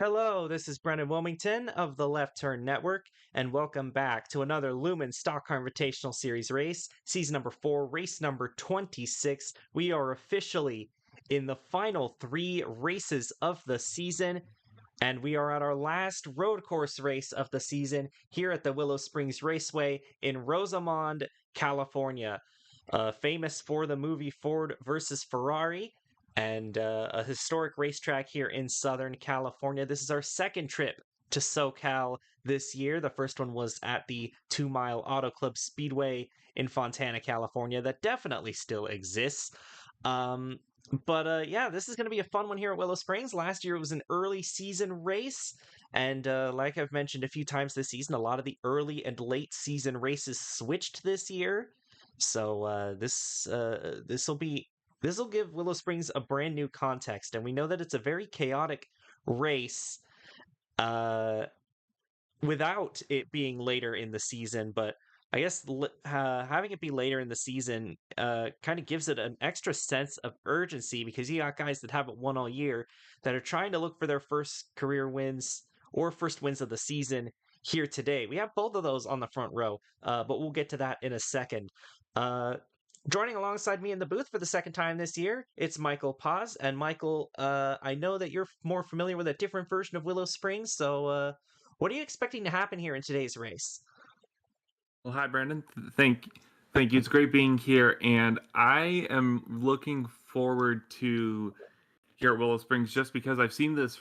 Hello, this is Brennan Wilmington of the Left Turn Network, and welcome back to another Lumen Stock Invitational Series race, season number 4, race number 26. We are officially in the final 3 races of the season, and we are at our last road course race of the season here at the Willow Springs Raceway in Rosamond, California. Famous for the movie Ford versus Ferrari and a historic racetrack here in Southern California. This is our second trip to SoCal this year. The first one was at the 2 Mile Auto Club Speedway in Fontana, California, that definitely still exists. But this is going to be a fun one here at Willow Springs. Last year it was an early season race, and like I've mentioned a few times this season, a lot of the early and late season races switched this year. So this will give Willow Springs a brand new context, and we know that it's a very chaotic race uh, without it being later in the season. But I guess having it be later in the season kind of gives it an extra sense of urgency because you got guys that haven't won all year that are trying to look for their first career wins or first wins of the season here today. We have both of those on the front row, but we'll get to that in a second. Joining alongside me in the booth for the second time this year, it's Michael Paz. And Michael, I know that you're more familiar with a different version of Willow Springs, so what are you expecting to happen here in today's race? Well, hi, Brandon. Thank you. It's great being here, and I am looking forward to here at Willow Springs just because I've seen this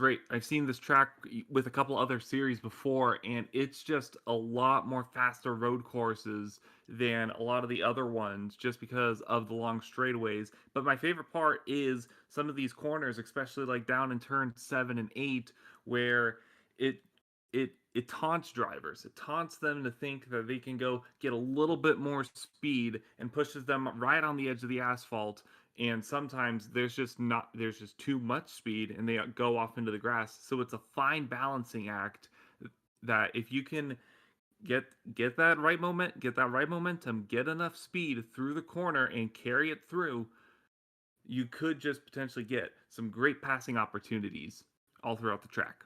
track with a couple other series before, and it's just a lot more faster road courses than a lot of the other ones just because of the long straightaways. But my favorite part is some of these corners, especially like down in turn 7 and 8, where it it taunts drivers. It taunts them to think that they can go get a little bit more speed and pushes them right on the edge of the asphalt. And sometimes there's just too much speed and they go off into the grass. So it's a fine balancing act that if you can get that right momentum, get enough speed through the corner and carry it through, you could just potentially get some great passing opportunities all throughout the track.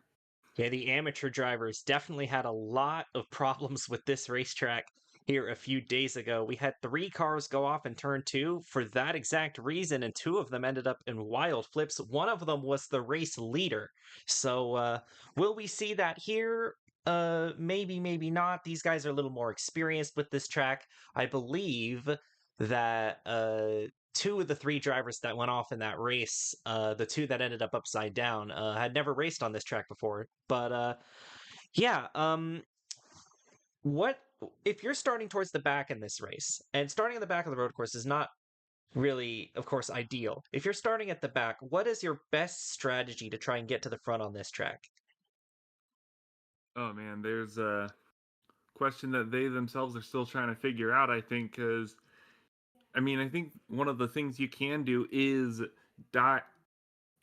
Yeah, the amateur drivers definitely had a lot of problems with this racetrack here a few days ago. We had 3 cars go off in turn 2 for that exact reason, and 2 of them ended up in wild flips. One of them was the race leader. So, will we see that here? Maybe, maybe not. These guys are a little more experienced with this track. I believe that 2 of the 3 drivers that went off in that race, the 2 that ended up upside down, had never raced on this track before. But yeah, what if you're starting towards the back in this race? And starting at the back of the road course is not really, of course, ideal. If you're starting at the back, what is your best strategy to try and get to the front on this track? Oh man, there's a question that they themselves are still trying to figure out, I think, because I think one of the things you can do di-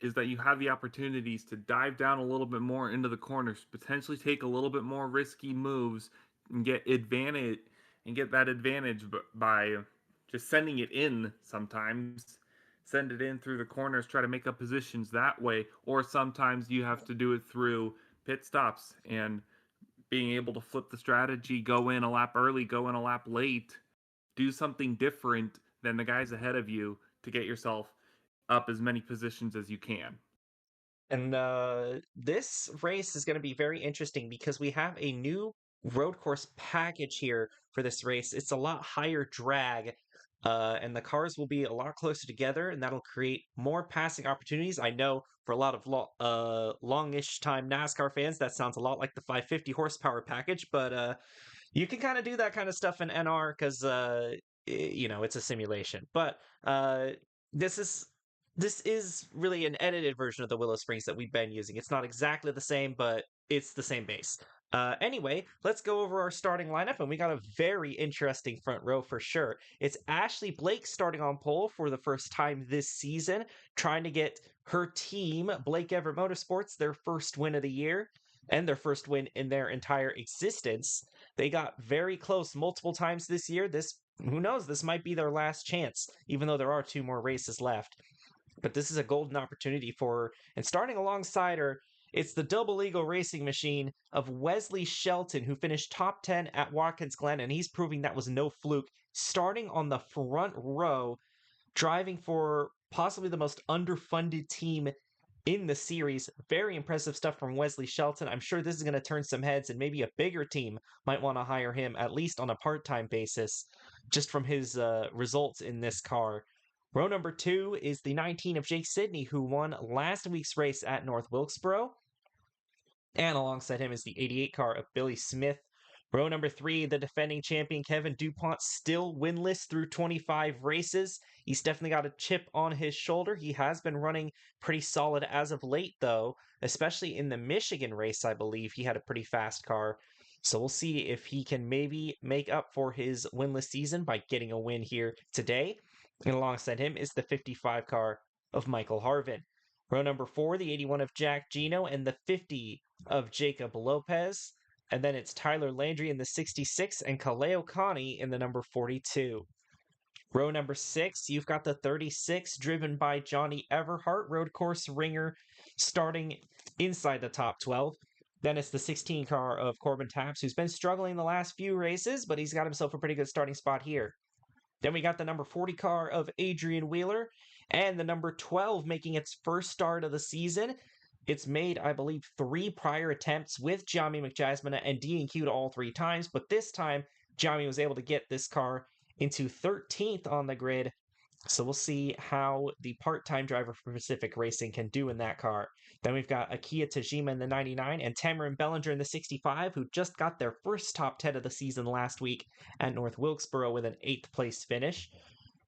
is that you have the opportunities to dive down a little bit more into the corners, potentially take a little bit more risky moves and get that advantage by just sending it in sometimes. Send it in through the corners, try to make up positions that way, or sometimes you have to do it through pit stops and being able to flip the strategy, go in a lap early, go in a lap late, do something different than the guys ahead of you to get yourself up as many positions as you can. And this race is going to be very interesting because we have a new road course package here for this race. It's a lot higher drag, and the cars will be a lot closer together, and that'll create more passing opportunities. I know for a lot of longish time NASCAR fans, that sounds a lot like the 550 horsepower package, but you can kind of do that kind of stuff in NR because it's a simulation. But this is this is really an edited version of the Willow Springs that we've been using. It's not exactly the same, but it's the same base. Anyway, let's go over our starting lineup, and we got a very interesting front row for sure. It's Ashley Blake starting on pole for the first time this season, trying to get her team, Blake Ever Motorsports, their first win of the year and their first win in their entire existence. They got very close multiple times this year. Who knows, this might be their last chance, even though there are 2 more races left. But this is a golden opportunity for her. And starting alongside her It's the Double Eagle Racing Machine of Wesley Shelton, who finished top 10 at Watkins Glen, and he's proving that was no fluke. Starting on the front row, driving for possibly the most underfunded team in the series. Very impressive stuff from Wesley Shelton. I'm sure this is going to turn some heads, and maybe a bigger team might want to hire him, at least on a part time basis, just from his results in this car. Row number 2 is the 19 of Jake Sidney, who won last week's race at North Wilkesboro. And alongside him is the 88 car of Billy Smith. Row number 3, the defending champion Kevin DuPont, still winless through 25 races. He's definitely got a chip on his shoulder. He has been running pretty solid as of late, though, especially in the Michigan race, I believe. He had a pretty fast car. So we'll see if he can maybe make up for his winless season by getting a win here today. And alongside him is the 55 car of Michael Harvin. Row number 4, the 81 of Jack Gino, and the 50 of Jacob Lopez. And then it's Tyler Landry in the 66 and Kaleo Connie in the number 42. Row number 6, you've got the 36 driven by Johnny Everhart, road course ringer, starting inside the top 12. Then it's the 16 car of Corbin Taps, who's been struggling the last few races, but he's got himself a pretty good starting spot here. Then we got the number 40 car of Adrian Wheeler and the number 12 making its first start of the season. It's made, I believe, 3 prior attempts with Jami McJasmine and DNQ'd all 3 times, but this time Jami was able to get this car into 13th on the grid. So we'll see how the part-time driver for Pacific Racing can do in that car. Then we've got Akia Tajima in the 99 and Tamarin Bellinger in the 65, who just got their first top 10 of the season last week at North Wilkesboro with an 8th place finish.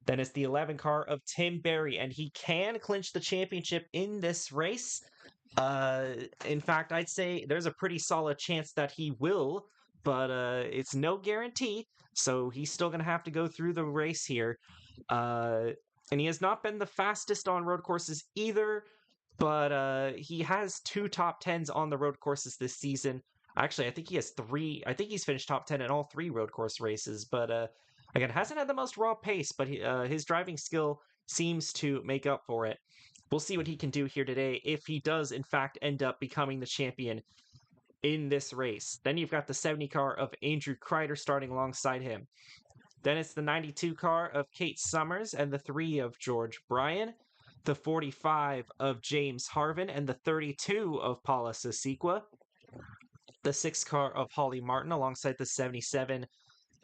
Then it's the 11 car of Tim Berry, and he can clinch the championship in this race. In fact, I'd say there's a pretty solid chance that he will, but it's no guarantee. So he's still going to have to go through the race here. And he has not been the fastest on road courses either, but he has 2 top 10s on the road courses this season. Actually, I think he has 3. I think he's finished top 10 in all 3 road course races, but again, hasn't had the most raw pace, but his driving skill seems to make up for it. We'll see what he can do here today if he does, in fact, end up becoming the champion in this race. Then you've got the 70 car of Andrew Kreider starting alongside him. Then it's the 92 car of Kate Summers and the 3 of George Bryan, the 45 of James Harvin and the 32 of Paula Sasikwa, the 6 car of Holly Martin alongside the 77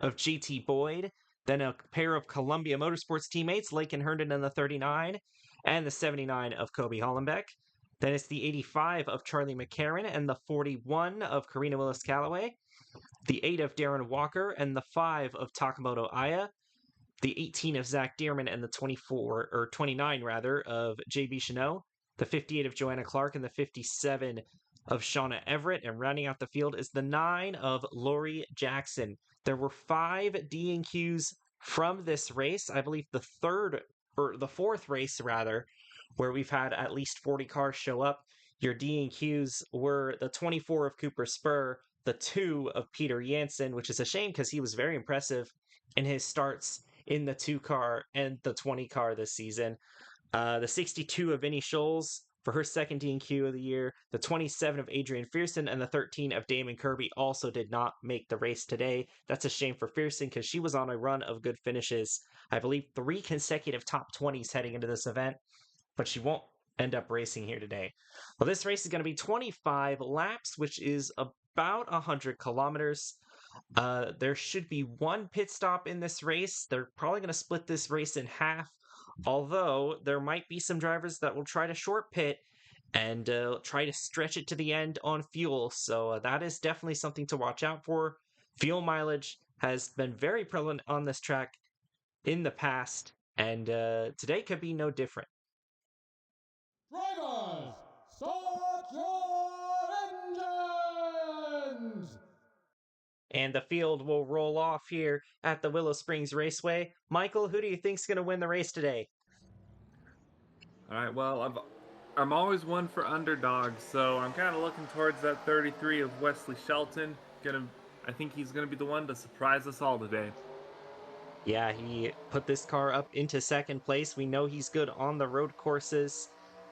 of GT Boyd, then a pair of Columbia Motorsports teammates, Lakin Herndon and the 39, and the 79 of Kobe Hollenbeck. Then it's the 85 of Charlie McCarron and the 41 of Karina Willis Calloway, the 8 of Darren Walker and the 5 of Takamoto Aya, the 18 of Zach Dearman and the 29 of JB Chanot, the 58 of Joanna Clark and the 57 of Shauna Everett, and rounding out the field is the 9 of Lori Jackson. There were 5 DNQs from this race. I believe the 4th race rather, where we've had at least 40 cars show up. Your DNQs were the 24 of Cooper Spur, the 2 of Peter Jansen, which is a shame because he was very impressive in his starts in the 2 car and the 20 car this season. The 62 of Vinnie Scholes for her second DNQ of the year, the 27 of Adrian Fearson, and the 13 of Damon Kirby also did not make the race today. That's a shame for Fearson because she was on a run of good finishes. I believe 3 consecutive top 20s heading into this event, but she won't end up racing here today. Well, this race is going to be 25 laps, which is about 100 kilometers. There should be 1 pit stop in this race. They're probably going to split this race in half, although there might be some drivers that will try to short pit and try to stretch it to the end on fuel. So that is definitely something to watch out for. Fuel mileage has been very prevalent on this track in the past, and today could be no different. Drivers, start your engines! And the field will roll off here at the Willow Springs Raceway. Michael, who do you think's going to win the race today? All right, well, I'm always one for underdogs, so I'm kind of looking towards that 33 of Wesley Shelton. I think he's gonna be the one to surprise us all today. Yeah, he put this car up into second place. We know he's good on the road courses.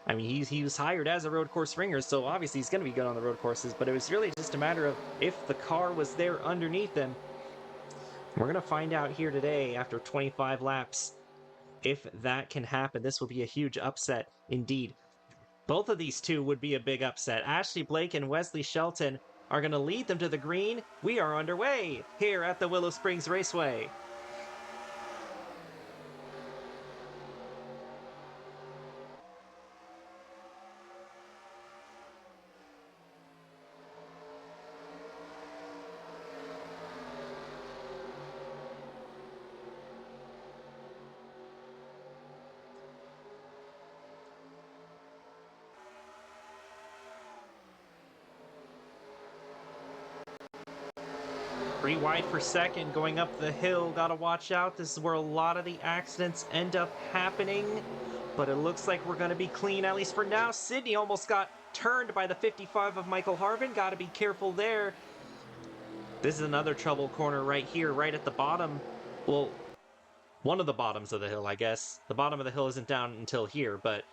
I mean, he was hired as a road course ringer, so obviously he's going to be good on the road courses, but it was really just a matter of if the car was there underneath him. We're going to find out here today after 25 laps if that can happen. This will be a huge upset indeed. Both of these two would be a big upset. Ashley Blake and Wesley Shelton are going to lead them to the green. We are underway here at the Willow Springs Raceway. Three wide for second, going up the hill. Gotta watch out. This is where a lot of the accidents end up happening. But it looks like we're going to be clean, at least for now. Sydney almost got turned by the 55 of Michael Harvin. Gotta be careful there. This is another trouble corner right here, right at the bottom. Well, one of the bottoms of the hill, I guess. The bottom of the hill isn't down until here, but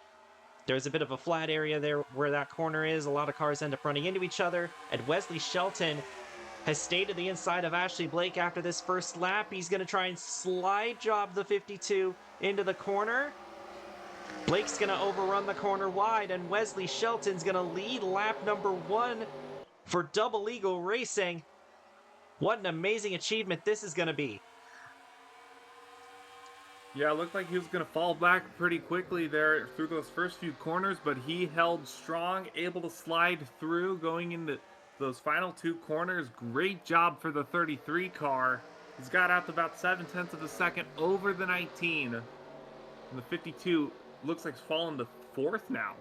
there's a bit of a flat area there where that corner is. A lot of cars end up running into each other. And Wesley Shelton has stayed to the inside of Ashley Blake after this first lap. He's going to try and slide job the 52 into the corner. Blake's going to overrun the corner wide, and Wesley Shelton's going to lead lap number 1 for Double Eagle Racing. What an amazing achievement this is going to be. Yeah, it looked like he was going to fall back pretty quickly there through those first few corners, but he held strong, able to slide through going into those final 2 corners. Great job for the 33 car. He's got out to about 7/10 of a second over the 19. And the 52 looks like it's fallen to 4th now.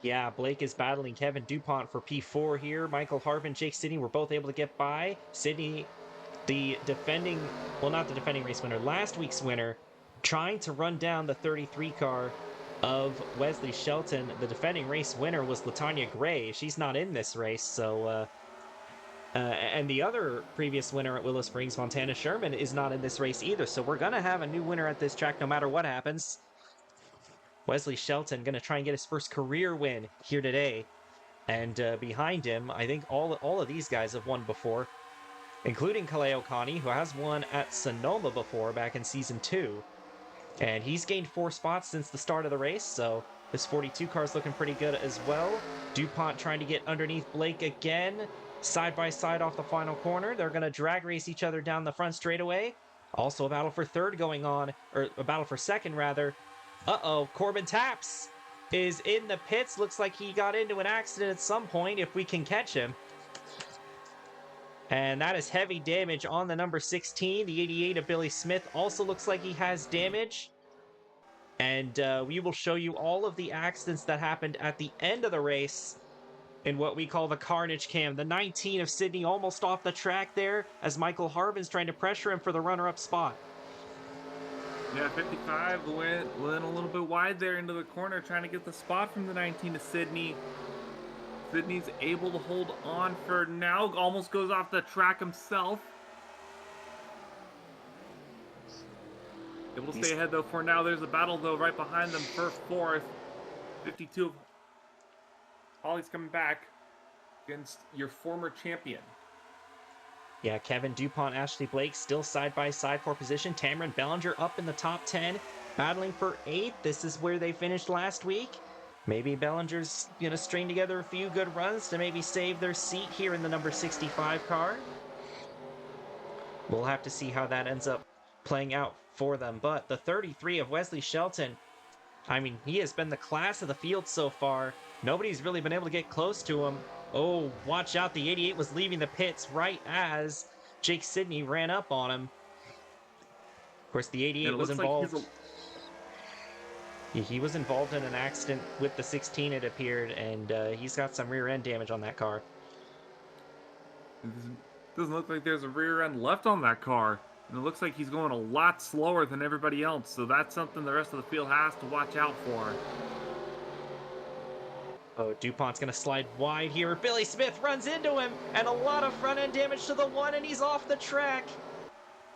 Yeah, Blake is battling Kevin DuPont for P4 here. Michael Harvin, Jake Sidney were both able to get by. Sidney, the defending, well, not the defending race winner, last week's winner, trying to run down the 33 car of Wesley Shelton. The defending race winner was Latanya Gray. She's not in this race, so and the other previous winner at Willow Springs, Montana Sherman, is not in this race either. So we're gonna have a new winner at this track no matter what happens. Wesley Shelton gonna try and get his first career win here today, and behind him, I think all of these guys have won before, including Kaleo Kani, who has won at Sonoma before back in season 2. And he's gained 4 spots since the start of the race, so this 42 car is looking pretty good as well. DuPont trying to get underneath Blake again, side by side off the final corner. They're going to drag race each other down the front straightaway. Also a battle for third going on, or a battle for second rather. Uh-oh, Corbin Taps is in the pits. Looks like he got into an accident at some point, if we can catch him. And that is heavy damage on the number 16. The 88 of Billy Smith also looks like he has damage. And we will show you all of the accidents that happened at the end of the race in what we call the Carnage Cam. The 19 of Sydney almost off the track there as Michael Harvin's trying to pressure him for the runner-up spot. Yeah, 55 went a little bit wide there into the corner, trying to get the spot from the 19 to Sydney. Sydney's able to hold on for now. Almost goes off the track himself. Able to stay ahead though for now. There's a battle though right behind them for 4th. 52. Holly's coming back against your former champion. Yeah, Kevin DuPont, Ashley Blake still side by side for position. Tamron Bellinger up in the top 10, battling for 8th. This is where they finished last week. Maybe Bellinger's going to string together a few good runs to maybe save their seat here in the number 65 car. We'll have to see how that ends up playing out for them. But the 33 of Wesley Shelton, I mean, he has been the class of the field so far. Nobody's really been able to get close to him. Oh, watch out. The 88 was leaving the pits right as Jake Sidney ran up on him. Of course, the 88 was involved. He was involved in an accident with the 16, it appeared, and he's got some rear end damage on that car. It doesn't look like there's a rear end left on that car. And it looks like he's going a lot slower than everybody else, so that's something the rest of the field has to watch out for. Oh, DuPont's going to slide wide here. Billy Smith runs into him, and a lot of front end damage to the 1, and he's off the track.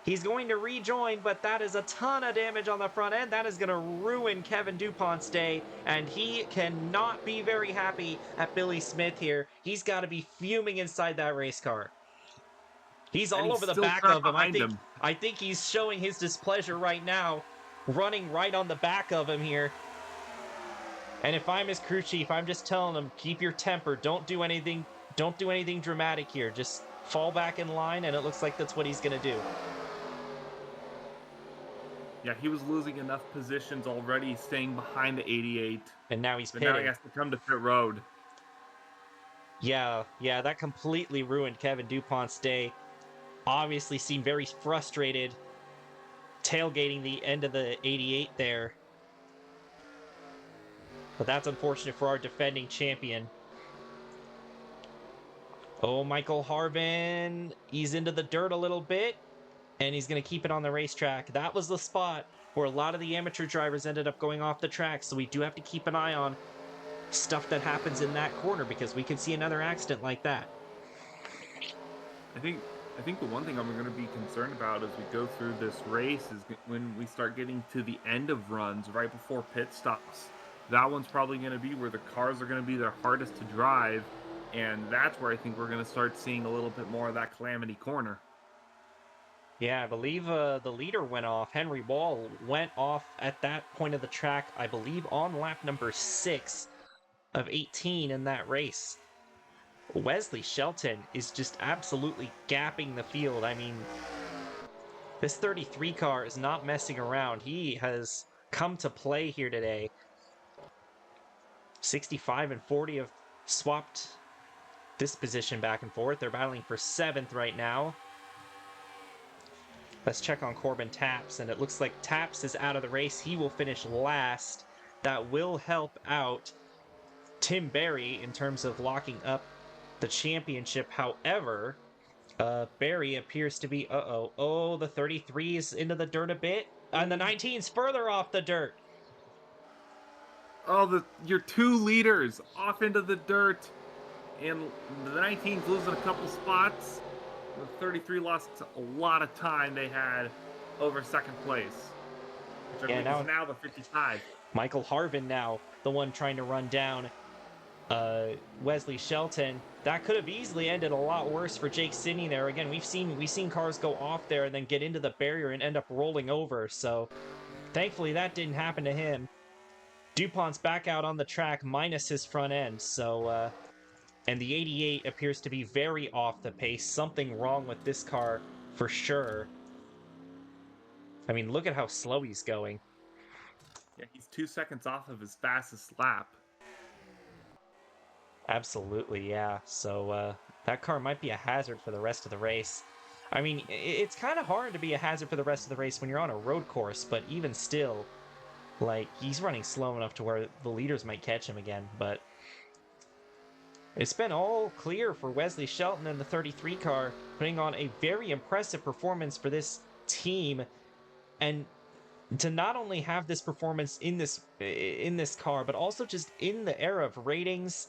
He's going to rejoin, but that is a ton of damage on the front end. That is going to ruin Kevin DuPont's day, and he cannot be very happy at Billy Smith here. He's got to be fuming inside that race car. He's And all he's over the still back trapped of him. behind him. I think he's showing his displeasure right now, running right on the back of him here. And if I'm his crew chief, I'm just telling him, keep your temper. Don't do anything dramatic here. Just fall back in line, and it looks like that's what he's going to do. Yeah, he was losing enough positions already, staying behind the 88. And now he's But pitting. now he has to come to pit road. Yeah, that completely ruined Kevin DuPont's day. Obviously seemed very frustrated tailgating the end of the 88 there. But that's unfortunate for our defending champion. Oh, Michael Harvin, he's into the dirt a little bit, and he's going to keep it on the racetrack. That was the spot where a lot of the amateur drivers ended up going off the track, so we do have to keep an eye on stuff that happens in that corner, because we could see another accident like that. I think the one thing I'm going to be concerned about as we go through this race is when we start getting to the end of runs right before pit stops. That one's probably going to be where the cars are going to be their hardest to drive, and that's where I think we're going to start seeing a little bit more of that calamity corner. Yeah, I believe the leader went off. Henry Wall went off at that point of the track, I believe on lap number 6 of 18 in that race. Wesley Shelton is just absolutely gapping the field. I mean, this 33 car is not messing around. He has come to play here today. 65 and 40 have swapped this position back and forth. They're battling for 7th right now. Let's check on Corbin Taps, and it looks like Taps is out of the race. He will finish last. That will help out Tim Berry in terms of locking up the championship. However, Berry appears to be, the 33 is into the dirt a bit, and the 19's further off the dirt. Oh, your 2 leaders off into the dirt, and the 19's losing a couple spots. The 33 lost a lot of time they had over second place, which I think is now the 55. Michael Harvin now, the one trying to run down Wesley Shelton. That could have easily ended a lot worse for Jake Sidney there. Again, we've seen cars go off there and then get into the barrier and end up rolling over. So thankfully that didn't happen to him. DuPont's back out on the track minus his front end. So and the 88 appears to be very off the pace. Something wrong with this car for sure. I mean, look at how slow he's going. Yeah, he's 2 seconds off of his fastest lap. Absolutely, yeah. So that car might be a hazard for the rest of the race. I mean, it's kind of hard to be a hazard for the rest of the race when you're on a road course, but even still, like, he's running slow enough to where the leaders might catch him again, but it's been all clear for Wesley Shelton in the 33 car, putting on a very impressive performance for this team. And to not only have this performance in this car, but also just in the era of ratings,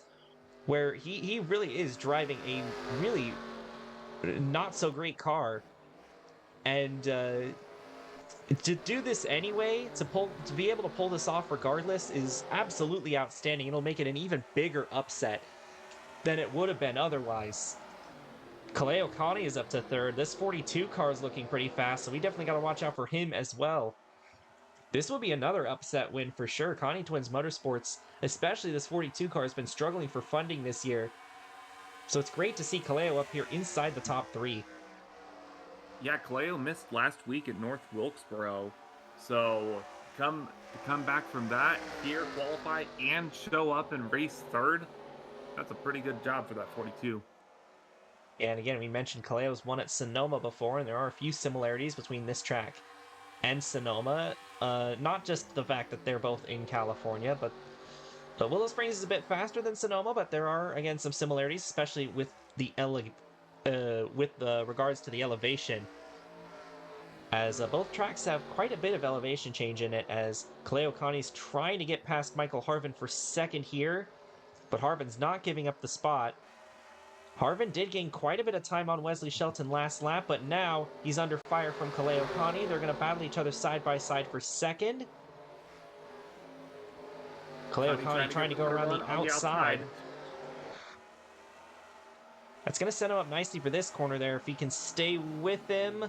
where he really is driving a really not so great car. And to do this anyway, to be able to pull this off regardless, is absolutely outstanding. It'll make it an even bigger upset than it would have been otherwise. Kaleo Connie is up to 3rd. This 42 car is looking pretty fast, so we definitely got to watch out for him as well. This will be another upset win for sure. Connie Twins Motorsports, especially this 42 car, has been struggling for funding this year. So it's great to see Kaleo up here inside the top 3. Yeah, Kaleo missed last week at North Wilkesboro. So come back from that, here, qualify, and show up and race 3rd. That's a pretty good job for that 42. And again, we mentioned Kaleo's won at Sonoma before, and there are a few similarities between this track and Sonoma. Not just the fact that they're both in California, but Willow Springs is a bit faster than Sonoma, but there are, again, some similarities, especially with the regards to the elevation, as both tracks have quite a bit of elevation change in it, as Kaleo Connie's trying to get past Michael Harvin for 2nd here, but Harvin's not giving up the spot. Harvin did gain quite a bit of time on Wesley Shelton last lap, but now he's under fire from Kaleo Kani. They're going to battle each other side by side for second. Kaleo Kani trying to go around the outside. That's going to set him up nicely for this corner there if he can stay with him.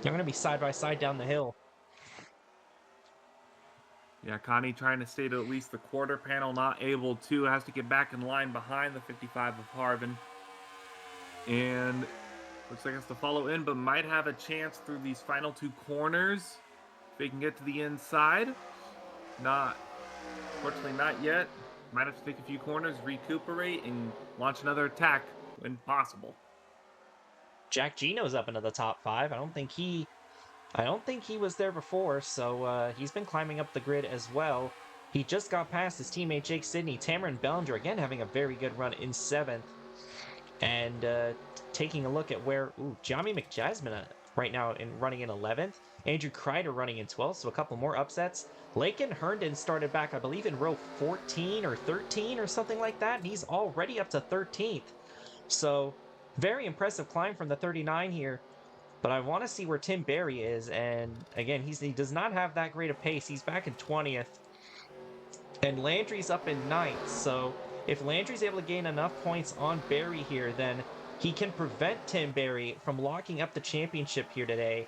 They're going to be side by side down the hill. Yeah, Connie trying to stay to at least the quarter panel, not able to, has to get back in line behind the 55 of Harvin. And looks like has to follow in, but might have a chance through these final two corners. If they can get to the inside. Fortunately not yet. Might have to take a few corners, recuperate, and launch another attack when possible. Jack Gino's up into the top 5. I don't think he was there before, so he's been climbing up the grid as well. He just got past his teammate Jake Sidney. Tameron Bellinger, again, having a very good run in 7th. And taking a look at where... Jami McJasmine right now running in 11th. Andrew Kreider running in 12th, so a couple more upsets. Lakin Herndon started back, I believe, in row 14 or 13 or something like that, and he's already up to 13th. So, very impressive climb from the 39 here. But I want to see where Tim Berry is, and again, he does not have that great a pace. He's back in 20th, and Landry's up in 9th, so if Landry's able to gain enough points on Berry here, then he can prevent Tim Berry from locking up the championship here today,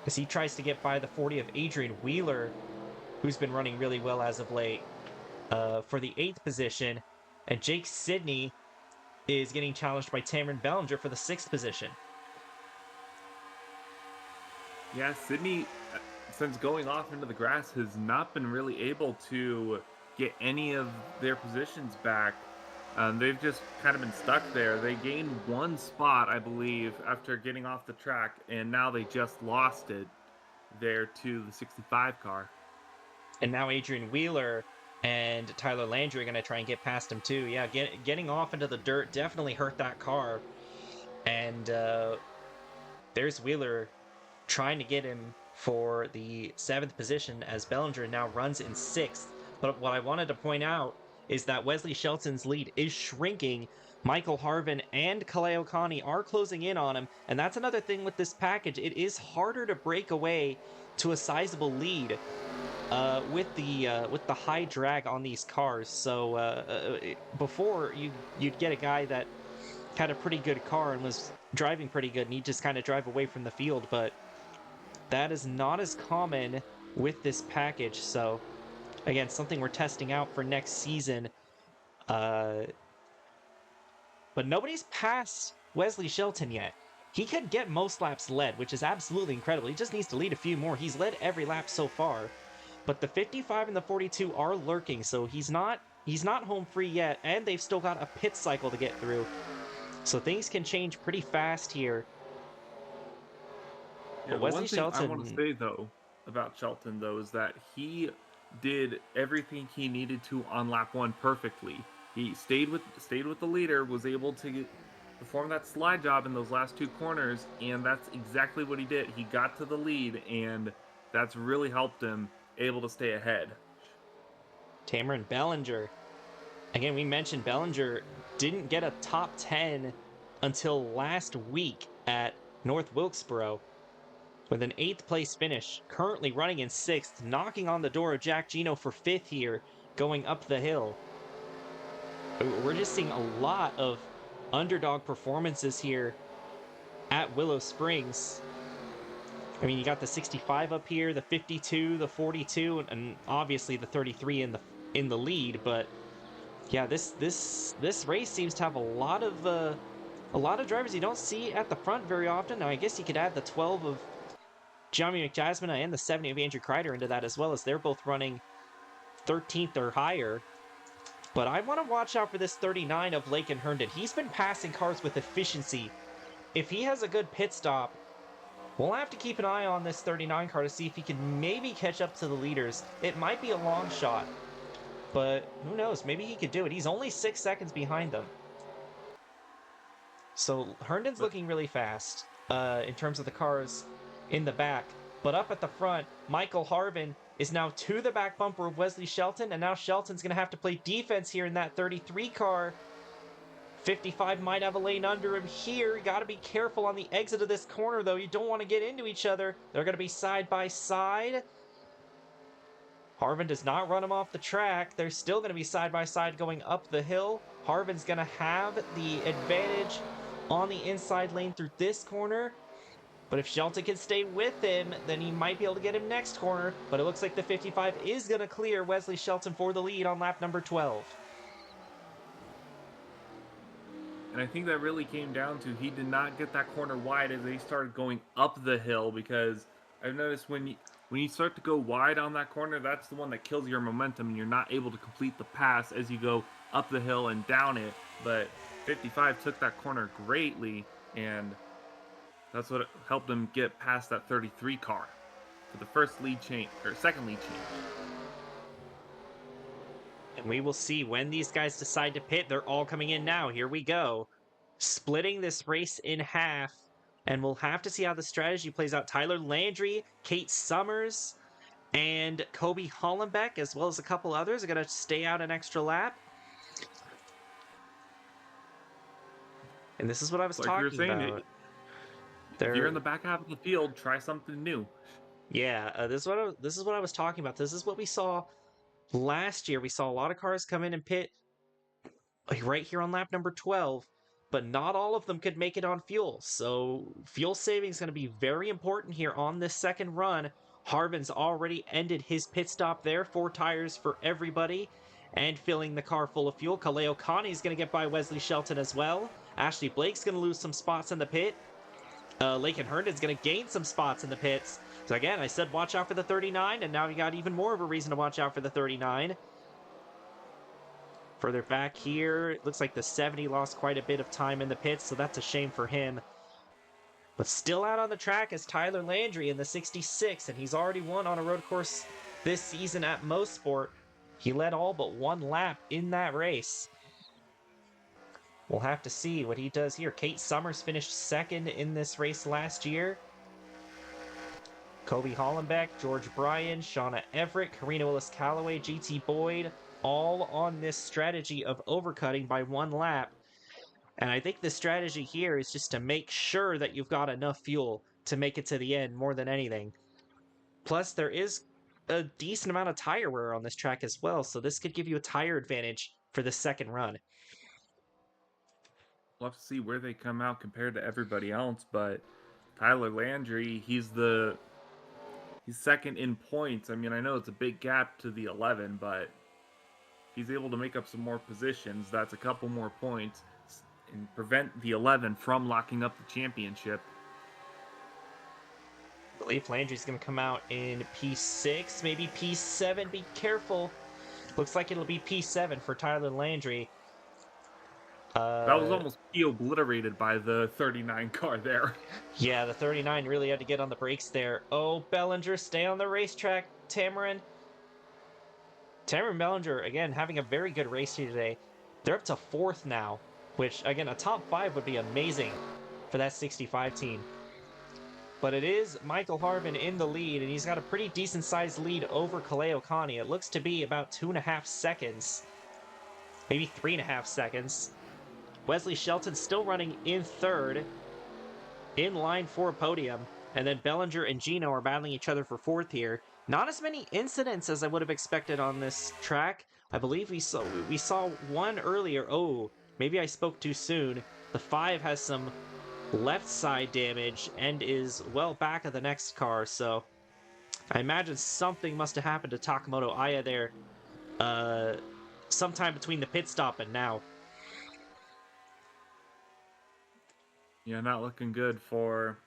as he tries to get by the 40 of Adrian Wheeler, who's been running really well as of late, for the 8th position, and Jake Sidney is getting challenged by Tameron Bellinger for the 6th position. Yeah, Sydney, since going off into the grass, has not been really able to get any of their positions back. They've just kind of been stuck there. They gained 1 spot, I believe, after getting off the track, and now they just lost it there to the 65 car. And now Adrian Wheeler and Tyler Landry are going to try and get past him too. Yeah, getting off into the dirt definitely hurt that car. And there's Wheeler trying to get him for the 7th position as Bellinger now runs in 6th. But what I wanted to point out is that Wesley Shelton's lead is shrinking. Michael Harvin and Kaleo Kani are closing in on him, and that's another thing with this package. It is harder to break away to a sizable lead with the high drag on these cars. So before you'd get a guy that had a pretty good car and was driving pretty good, and he'd just kind of drive away from the field, but that is not as common with this package. So again, something we're testing out for next season. But nobody's passed Wesley Shelton yet. He could get most laps led, which is absolutely incredible. He just needs to lead a few more. He's led every lap so far. But the 55 and the 42 are lurking, so he's not home free yet, and they've still got a pit cycle to get through. So things can change pretty fast here. Yeah, the one thing I want to say, though, about Shelton, though, is that he did everything he needed to on lap 1 perfectly. He stayed with the leader, was able to perform that slide job in those last 2 corners, and that's exactly what he did. He got to the lead, and that's really helped him able to stay ahead. Tameron Bellinger. Again, we mentioned Bellinger didn't get a top 10 until last week at North Wilkesboro, with an 8th place finish, currently running in 6th, knocking on the door of Jack Gino for 5th here, going up the hill. We're just seeing a lot of underdog performances here at Willow Springs. I mean, you got the 65 up here, the 52, the 42, and obviously the 33 in the lead. But yeah, this race seems to have a lot of drivers you don't see at the front very often. Now, I guess you could add the 12 of Jami McJasmine and the 70 of Andrew Kreider into that as well, as they're both running 13th or higher. But I want to watch out for this 39 of Lakin Herndon. He's been passing cars with efficiency. If he has a good pit stop, we'll have to keep an eye on this 39 car to see if he can maybe catch up to the leaders. It might be a long shot, but who knows? Maybe he could do it. He's only 6 seconds behind them. So Herndon's looking really fast in terms of the cars in the back. But up at the front, Michael Harvin is now to the back bumper of Wesley Shelton, and now Shelton's going to have to play defense here in that 33 car. 55 might have a lane under him here. You got to be careful on the exit of this corner, though. You don't want to get into each other. They're going to be side by side. Harvin does not run him off the track. They're still going to be side by side going up the hill. Harvin's going to have the advantage on the inside lane through this corner. But if Shelton can stay with him, then he might be able to get him next corner. But it looks like the 55 is going to clear Wesley Shelton for the lead on lap number 12. And I think that really came down to he did not get that corner wide as they started going up the hill, because I've noticed when you start to go wide on that corner, that's the one that kills your momentum and you're not able to complete the pass as you go up the hill and down it. But 55 took that corner greatly, and that's what helped him get past that 33 car for the first lead change, or second lead change. And we will see when these guys decide to pit. They're all coming in now. Here we go. Splitting this race in half. And we'll have to see how the strategy plays out. Tyler Landry, Kate Summers, and Kobe Hollenbeck, as well as a couple others, are going to stay out an extra lap. And this is what I was talking about. If you're in the back half of the field, try something new. Yeah, this is what I was talking about. This is what we saw last year. We saw a lot of cars come in and pit right here on lap number 12, but not all of them could make it on fuel. So fuel saving is going to be very important here on this second run. Harvin's already ended his pit stop there. 4 tires for everybody and filling the car full of fuel. Kaleo Connie is going to get by Wesley Shelton as well. Ashley Blake's going to lose some spots in the pit. Lakin Herndon's going to gain some spots in the pits. So again, I said watch out for the 39, and now you got even more of a reason to watch out for the 39. Further back here, it looks like the 70 lost quite a bit of time in the pits, so that's a shame for him. But still out on the track is Tyler Landry in the 66, and he's already won on a road course this season at Mosport. He led all but 1 lap in that race. We'll have to see what he does here. Kate Summers finished second in this race last year. Kobe Hollenbeck, George Bryan, Shauna Everett, Karina Willis-Callaway, GT Boyd, all on this strategy of overcutting by 1 lap. And I think the strategy here is just to make sure that you've got enough fuel to make it to the end more than anything. Plus, there is a decent amount of tire wear on this track as well, so this could give you a tire advantage for the second run. We'll have to see where they come out compared to everybody else, but Tyler Landry, he's second in points. I mean, I know it's a big gap to the 11, but he's able to make up some more positions. That's a couple more points and prevent the 11 from locking up the championship. I believe Landry's going to come out in P6, maybe P7. Be careful. Looks like it'll be P7 for Tyler Landry. That was almost obliterated by the 39 car there. Yeah, the 39 really had to get on the brakes there. Oh, Bellinger, stay on the racetrack, Tamarin. Tamarin Bellinger, again, having a very good race here today. They're up to 4th now, which, again, a top 5 would be amazing for that 65 team. But it is Michael Harvin in the lead, and he's got a pretty decent-sized lead over Kaleo Connie. It looks to be about 2.5 seconds, maybe 3.5 seconds. Wesley Shelton still running in 3rd, in line for a podium. And then Bellinger and Gino are battling each other for 4th here. Not as many incidents as I would have expected on this track. I believe we saw one earlier. Oh, maybe I spoke too soon. The 5 has some left side damage and is well back of the next car. So I imagine something must have happened to Takamoto Aya there sometime between the pit stop and now. Yeah, not looking good for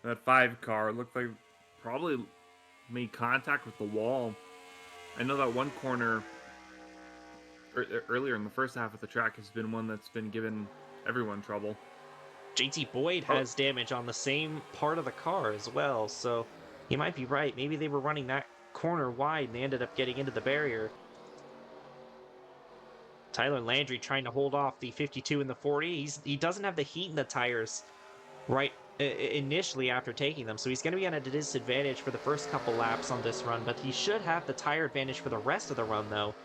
that 5 car. It looked like probably made contact with the wall. I know that one corner earlier in the first half of the track has been one that's been giving everyone trouble. JT Boyd has damage on the same part of the car as well, so you might be right. Maybe they were running that corner wide and they ended up getting into the barrier. Tyler Landry trying to hold off the 52 and the 40. He doesn't have the heat in the tires right initially after taking them, so he's going to be at a disadvantage for the first couple laps on this run, but he should have the tire advantage for the rest of the run, though,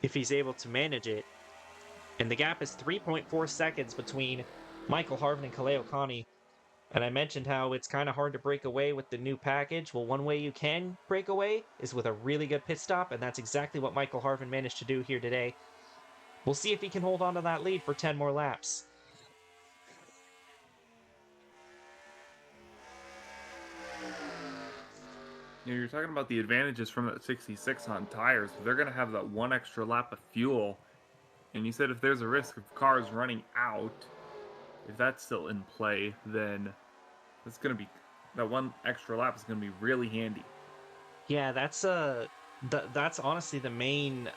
if he's able to manage it. And the gap is 3.4 seconds between Michael Harvin and Kaleo Kani. And I mentioned how it's kind of hard to break away with the new package. Well, one way you can break away is with a really good pit stop, and that's exactly what Michael Harvin managed to do here today. We'll see if he can hold on to that lead for 10 more laps. You're talking about the advantages from that 66 on tires. They're going to have that one extra lap of fuel. And you said if there's a risk of cars running out, if that's still in play, then it's going to be, that one extra lap is going to be really handy. Yeah, that's honestly the main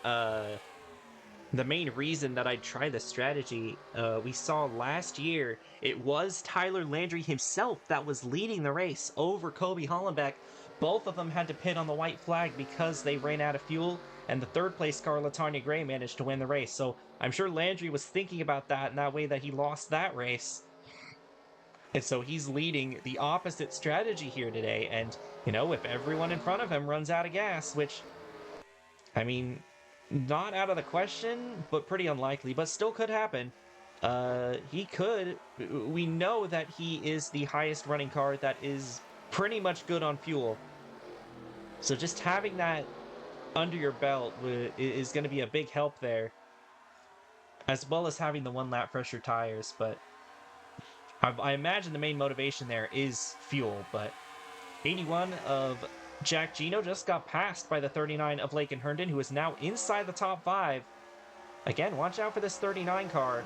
reason that I'd try this strategy. We saw last year it was Tyler Landry himself that was leading the race over Kobe Hollenbeck. Both of them had to pit on the white flag because they ran out of fuel, and the third place car, LaTanya Gray, managed to win the race. So I'm sure Landry was thinking about that in that way that he lost that race. And so he's leading the opposite strategy here today. And, you know, if everyone in front of him runs out of gas, which, I mean, not out of the question, but pretty unlikely, but still could happen. He could. We know that he is the highest running car that is pretty much good on fuel. So just having that under your belt is going to be a big help there, as well as having the one lap fresher tires. But I imagine the main motivation there is fuel. But 81 of Jack Gino just got passed by the 39 of Lakin Herndon, who is now inside the top 5. Again, watch out for this 39 car.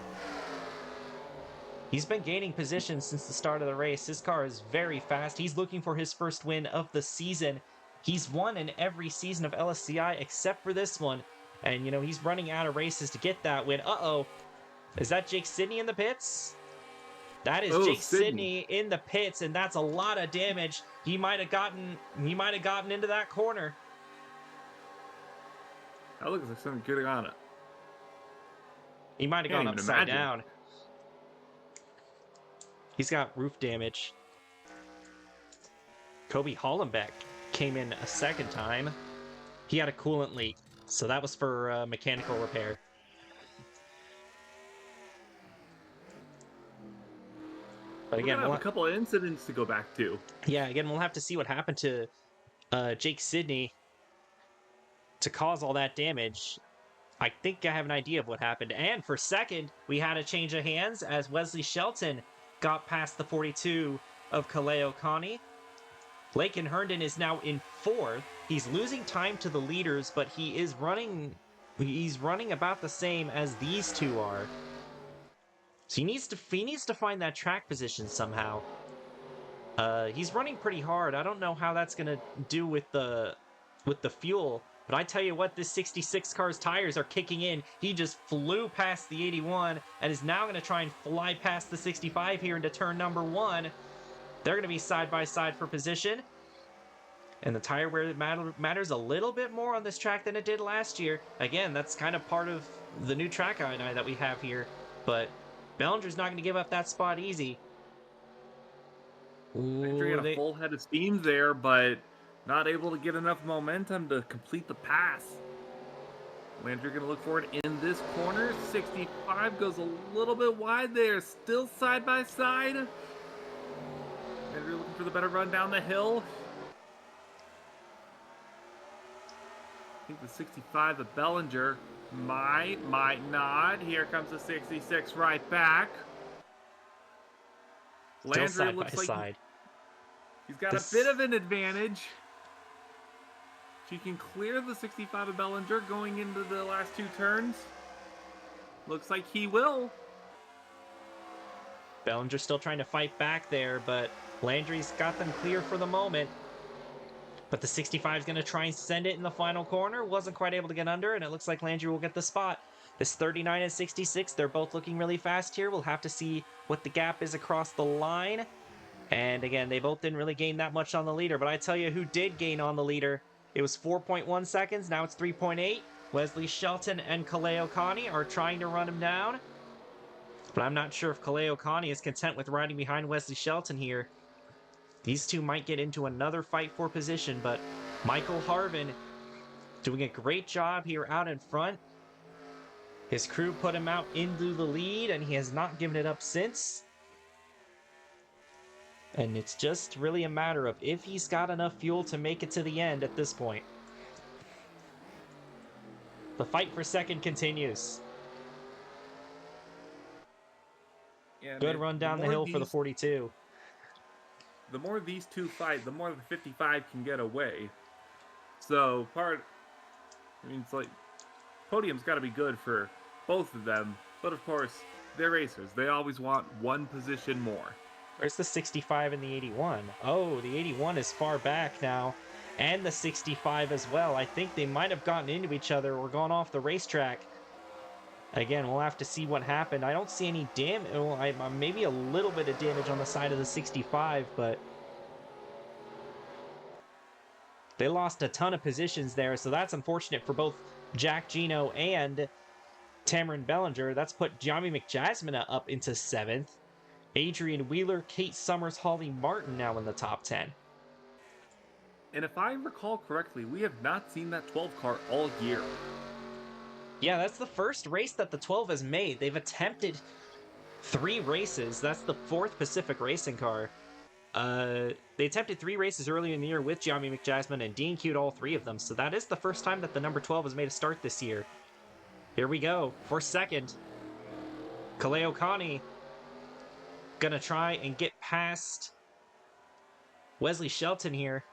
He's been gaining position since the start of the race. His car is very fast. He's looking for his first win of the season. He's won in every season of LSCI except for this one. And, you know, he's running out of races to get that win. Uh-oh. Is that Jake Sidney in the pits? That is Jake Sidney in the pits, and that's a lot of damage. He might have gotten into that corner. That looks like something could have gone it. He might have gone upside down. He's got roof damage. Kobe Hollenbeck came in a second time. He had a coolant leak, so that was for mechanical repair. But again, we'll have a couple of incidents to go back to. Yeah, again, we'll have to see what happened to Jake Sidney to cause all that damage. I think I have an idea of what happened. And for second, we had a change of hands as Wesley Shelton got past the 42 of Kaleo Kani. Lakin Herndon is now in 4th. He's losing time to the leaders, but he's running about the same as these two are. So he needs to find that track position somehow. He's running pretty hard. I don't know how that's gonna do with the fuel, but I tell you what, this 66 car's tires are kicking in. He just flew past the 81 and is now gonna try and fly past the 65 here into turn number 1. They're gonna be side by side for position. And the tire wear matters a little bit more on this track than it did last year. Again, that's kind of part of the new track INI that we have here, but Bellinger's not going to give up that spot easy. Landry had a full head of steam there, but not able to get enough momentum to complete the pass. Landry going to look for it in this corner. 65 goes a little bit wide there. Still side by side. Landry looking for the better run down the hill. I think the 65 of Bellinger might not. Here comes the 66 right back. Landry looks like he's got a bit of an advantage. She can clear the 65 of Bellinger going into the last 2 turns. Looks like he will. Bellinger's still trying to fight back there, but Landry's got them clear for the moment. But the 65 is going to try and send it in the final corner. Wasn't quite able to get under, and it looks like Landry will get the spot. This 39 and 66, they're both looking really fast here. We'll have to see what the gap is across the line. And again, they both didn't really gain that much on the leader. But I tell you who did gain on the leader. It was 4.1 seconds. Now it's 3.8. Wesley Shelton and Kaleo Kani are trying to run him down. But I'm not sure if Kaleo Connie is content with riding behind Wesley Shelton here. These two might get into another fight for position, but Michael Harvin doing a great job here out in front. His crew put him out into the lead, and he has not given it up since. And it's just really a matter of if he's got enough fuel to make it to the end at this point. The fight for second continues. And Good run down the hill for the 42. The more these two fight, the more the 55 can get away. So it's like podium's got to be good for both of them. But of course, they're racers. They always want one position more. Where's the 65 and the 81? Oh, the 81 is far back now. And the 65 as well. I think they might have gotten into each other or gone off the racetrack. Again, we'll have to see what happened. I don't see any damage. Well, maybe a little bit of damage on the side of the 65, but they lost a ton of positions there, so that's unfortunate for both Jack Gino and Tamarin Bellinger. That's put Gianni McJasmina up into 7th. Adrian Wheeler, Kate Summers, Holly Martin now in the top 10. And if I recall correctly, we have not seen that 12 car all year. Yeah, that's the first race that the 12 has made. They've attempted 3 races. That's the 4th Pacific Racing car. They attempted 3 races earlier in the year with Gianni McJasmine and DQ'd all 3 of them. So that is the first time that the number 12 has made a start this year. Here we go for second. Kaleo Connie gonna try and get past Wesley Shelton here.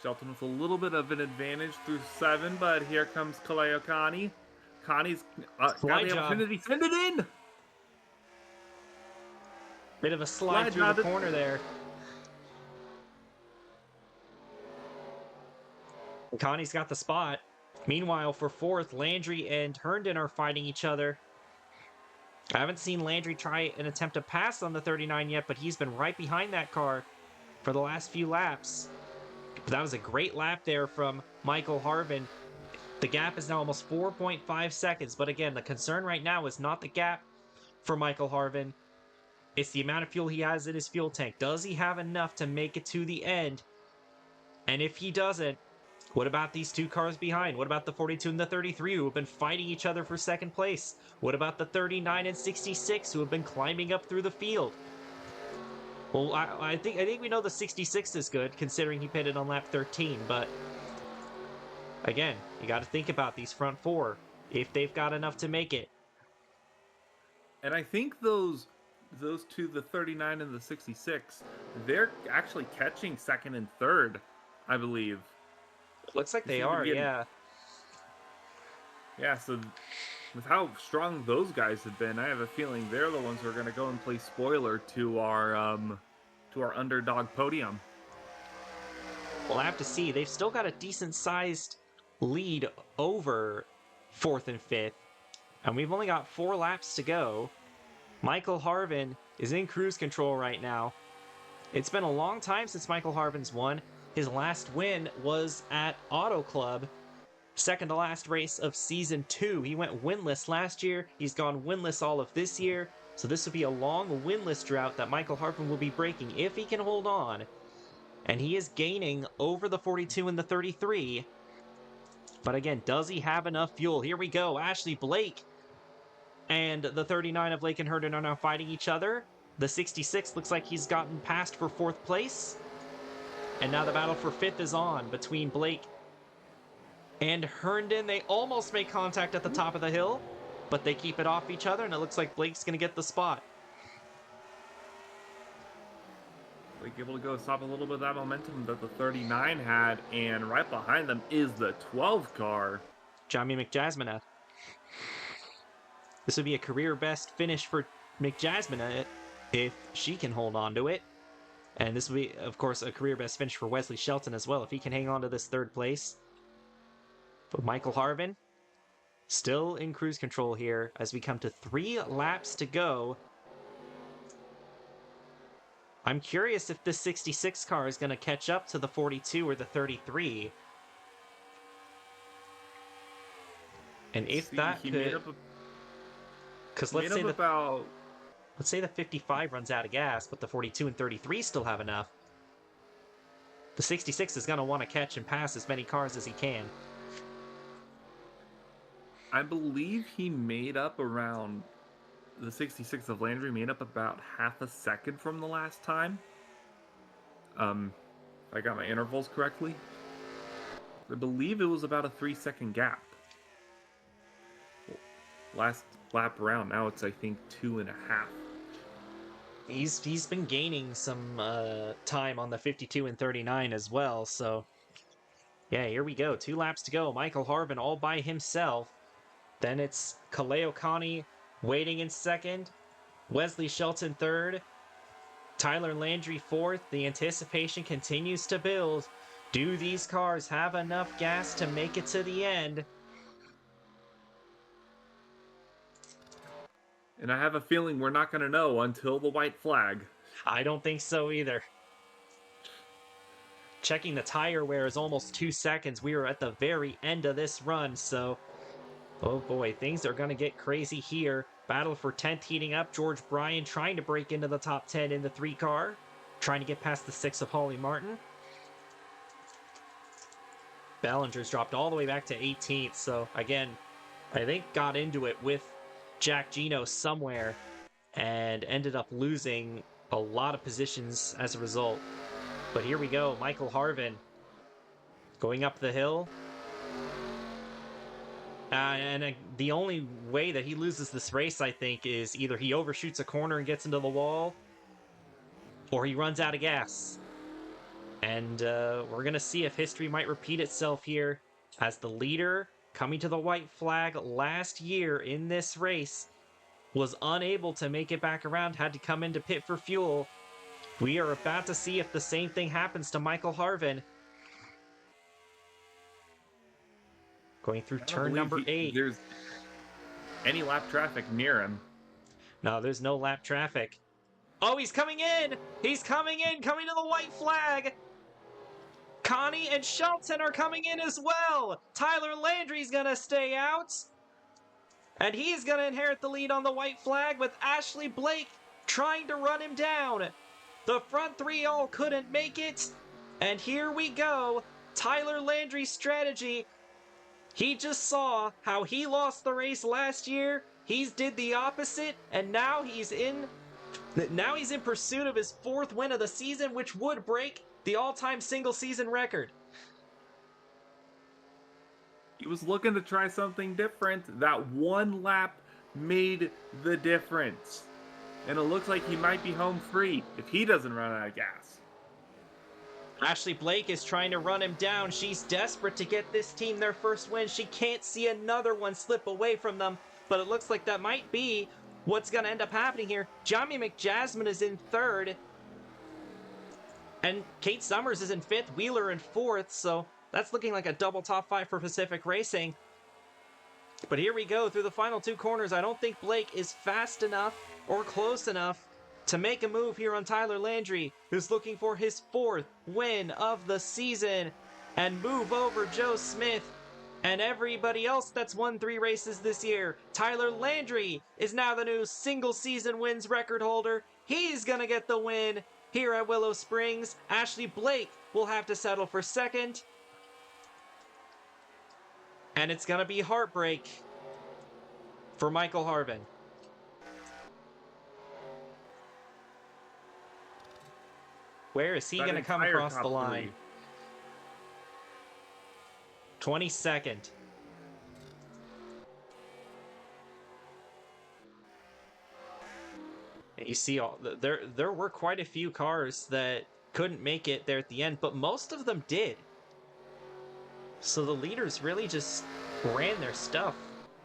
Shelton with a little bit of an advantage through 7, but here comes Kaleo Connie. Connie's got the opportunity to send it in! Bit of a slide through the corner there. Connie's got the spot. Meanwhile, for 4th, Landry and Herndon are fighting each other. I haven't seen Landry try an attempt to pass on the 39 yet, but he's been right behind that car for the last few laps. But that was a great lap there from Michael Harvin. The gap is now almost 4.5 seconds, but again, the concern right now is not the gap for Michael Harvin. It's the amount of fuel he has in his fuel tank. Does he have enough to make it to the end? And if he doesn't, what about these 2 cars behind? What about the 42 and the 33 who have been fighting each other for second place? What about the 39 and 66 who have been climbing up through the field? Well, I think we know the 66 is good, considering he pitted on lap 13, but again, you got to think about these front 4, if they've got enough to make it. And I think those 2, the 39 and the 66, they're actually catching 2nd and 3rd, I believe. Looks like they are, yeah. Yeah, so with how strong those guys have been, I have a feeling they're the ones who are going to go and play spoiler to our underdog podium. We'll have to see. They've still got a decent-sized lead over 4th and 5th, and we've only got 4 laps to go. Michael Harvin is in cruise control right now. It's been a long time since Michael Harvin's won. His last win was at Auto Club, second to last race of Season 2. He went winless last year. He's gone winless all of this year. So this will be a long winless drought that Michael Harvin will be breaking if he can hold on. And he is gaining over the 42 and the 33. But again, does he have enough fuel? Here we go. Ashley Blake and the 39 of Lake and Herndon are now fighting each other. The 66 looks like he's gotten past for 4th place. And now the battle for 5th is on between Blake and Herndon. They almost make contact at the top of the hill, but they keep it off each other, and it looks like Blake's going to get the spot. Blake able to go stop a little bit of that momentum that the 39 had, and right behind them is the 12 car. Gianni McJasmina. This would be a career best finish for McJasmina if she can hold on to it. And this will be, of course, a career best finish for Wesley Shelton as well, if he can hang on to this 3rd place. But Michael Harvin still in cruise control here as we come to 3 laps to go. I'm curious if this 66 car is going to catch up to the 42 or the 33. And if that he could, because let's say about let's say the 55 runs out of gas, but the 42 and 33 still have enough. The 66 is going to want to catch and pass as many cars as he can. I believe he made up around the 66 of Landry made up about half a second from the last time. If I got my intervals correctly. I believe it was about a 3-second gap. Last lap around, now it's I think 2.5. He's been gaining some time on the 52 and 39 as well, so yeah, here we go. 2 laps to go. Michael Harvin all by himself. Then it's Kaleo Connie waiting in second. Wesley Shelton third. Tyler Landry fourth. The anticipation continues to build. Do these cars have enough gas to make it to the end? And I have a feeling we're not going to know until the white flag. I don't think so either. Checking the tire wear is almost 2 seconds. We are at the very end of this run, so oh boy, things are going to get crazy here. Battle for 10th heating up. George Bryan trying to break into the top 10 in the 3 car. Trying to get past the 6 of Holly Martin. Ballinger's dropped all the way back to 18th. So again, I think got into it with Jack Gino somewhere and ended up losing a lot of positions as a result. But here we go. Michael Harvin going up the hill. The only way that he loses this race, I think, is either he overshoots a corner and gets into the wall, or he runs out of gas. And we're going to see if history might repeat itself here, as the leader coming to the white flag last year in this race was unable to make it back around, had to come into pit for fuel. We are about to see if the same thing happens to Michael Harvin. Going through turn number 8. There's any lap traffic near him. No, there's no lap traffic. Oh, he's coming in! He's coming in, coming to the white flag! Connie and Shelton are coming in as well! Tyler Landry's gonna stay out! And he's gonna inherit the lead on the white flag with Ashley Blake trying to run him down. The front 3 all couldn't make it. And here we go. Tyler Landry's strategy. He just saw how he lost the race last year. He's did the opposite, and now he's in pursuit of his 4th win of the season, which would break the all-time single-season record. He was looking to try something different. That one lap made the difference. And it looks like he might be home free if he doesn't run out of gas. Ashley Blake is trying to run him down. She's desperate to get this team their first win. She can't see another one slip away from them, but it looks like that might be what's going to end up happening here. Jamie McJasmine is in 3rd, and Kate Summers is in 5th, Wheeler in 4th, so that's looking like a double top 5 for Pacific Racing. But here we go through the final 2 corners. I don't think Blake is fast enough or close enough to make a move here on Tyler Landry, who's looking for his 4th win of the season, and move over Joe Smith and everybody else that's won 3 races this year. Tyler Landry is now the new single-season wins record holder. He's gonna get the win here at Willow Springs. Ashley Blake will have to settle for 2nd. And it's gonna be heartbreak for Michael Harvin. Where is he going to come across the line? 22nd. You see, there were quite a few cars that couldn't make it there at the end, but most of them did. So the leaders really just ran their stuff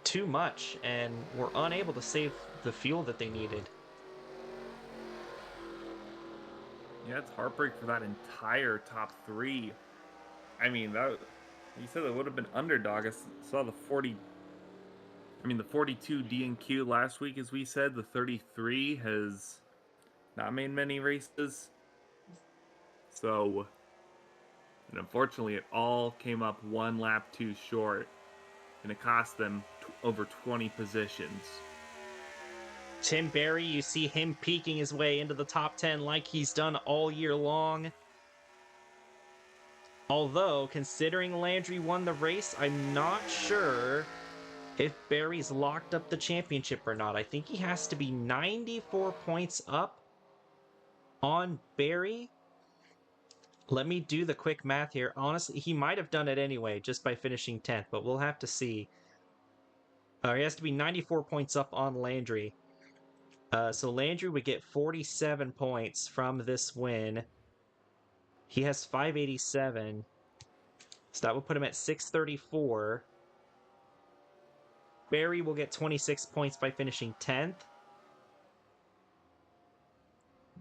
too much and were unable to save the fuel that they needed. Yeah, it's heartbreak for that entire top 3. I mean, you said it would have been underdog. I saw the 42 D&Q last week, as we said. The 33 has not made many races. So, and unfortunately, it all came up 1 lap too short. and it cost them over 20 positions. Tim Berry, you see him peeking his way into the top 10 like he's done all year long. Although, considering Landry won the race, I'm not sure if Berry's locked up the championship or not. I think he has to be 94 points up on Berry. Let me do the quick math here. Honestly, he might have done it anyway just by finishing 10th, but we'll have to see. He has to be 94 points up on Landry. So Landry would get 47 points from this win. He has 587. So that would put him at 634. Berry will get 26 points by finishing 10th.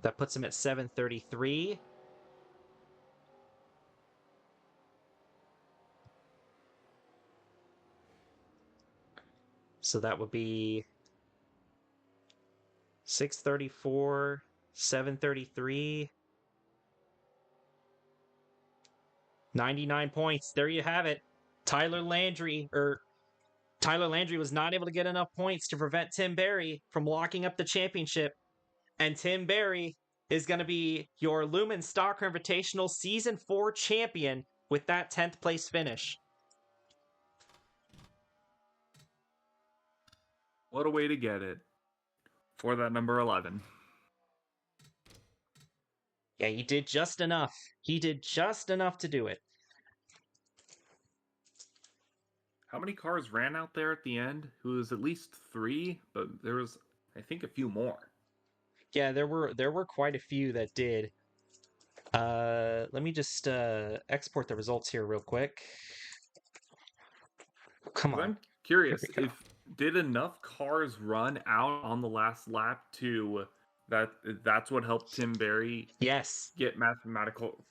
That puts him at 733. So that would be 634, 733, 99 points. There you have it. Tyler Landry was not able to get enough points to prevent Tim Berry from locking up the championship. And Tim Berry is going to be your Lumen Stalker Invitational Season 4 champion with that 10th place finish. What a way to get it for that number 11. Yeah, he did just enough. He did just enough to do it. How many cars ran out there at the end? It was at least 3, but there was, I think, a few more. Yeah, there were quite a few that did. Let me just export the results here real quick. Come on. I'm curious if did enough cars run out on the last lap to that's what helped Tim Berry Yes, get mathematical.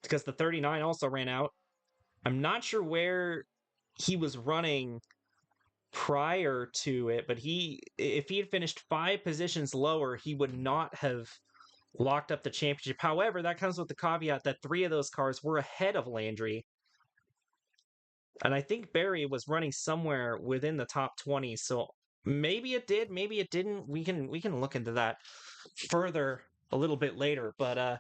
because the 39 also ran out. I'm not sure where he was running prior to it, but if he had finished 5 positions lower, he would not have locked up the championship. However, that comes with the caveat that 3 of those cars were ahead of Landry. And I think Berry was running somewhere within the top 20, so maybe it did, maybe it didn't. We can look into that further a little bit later, but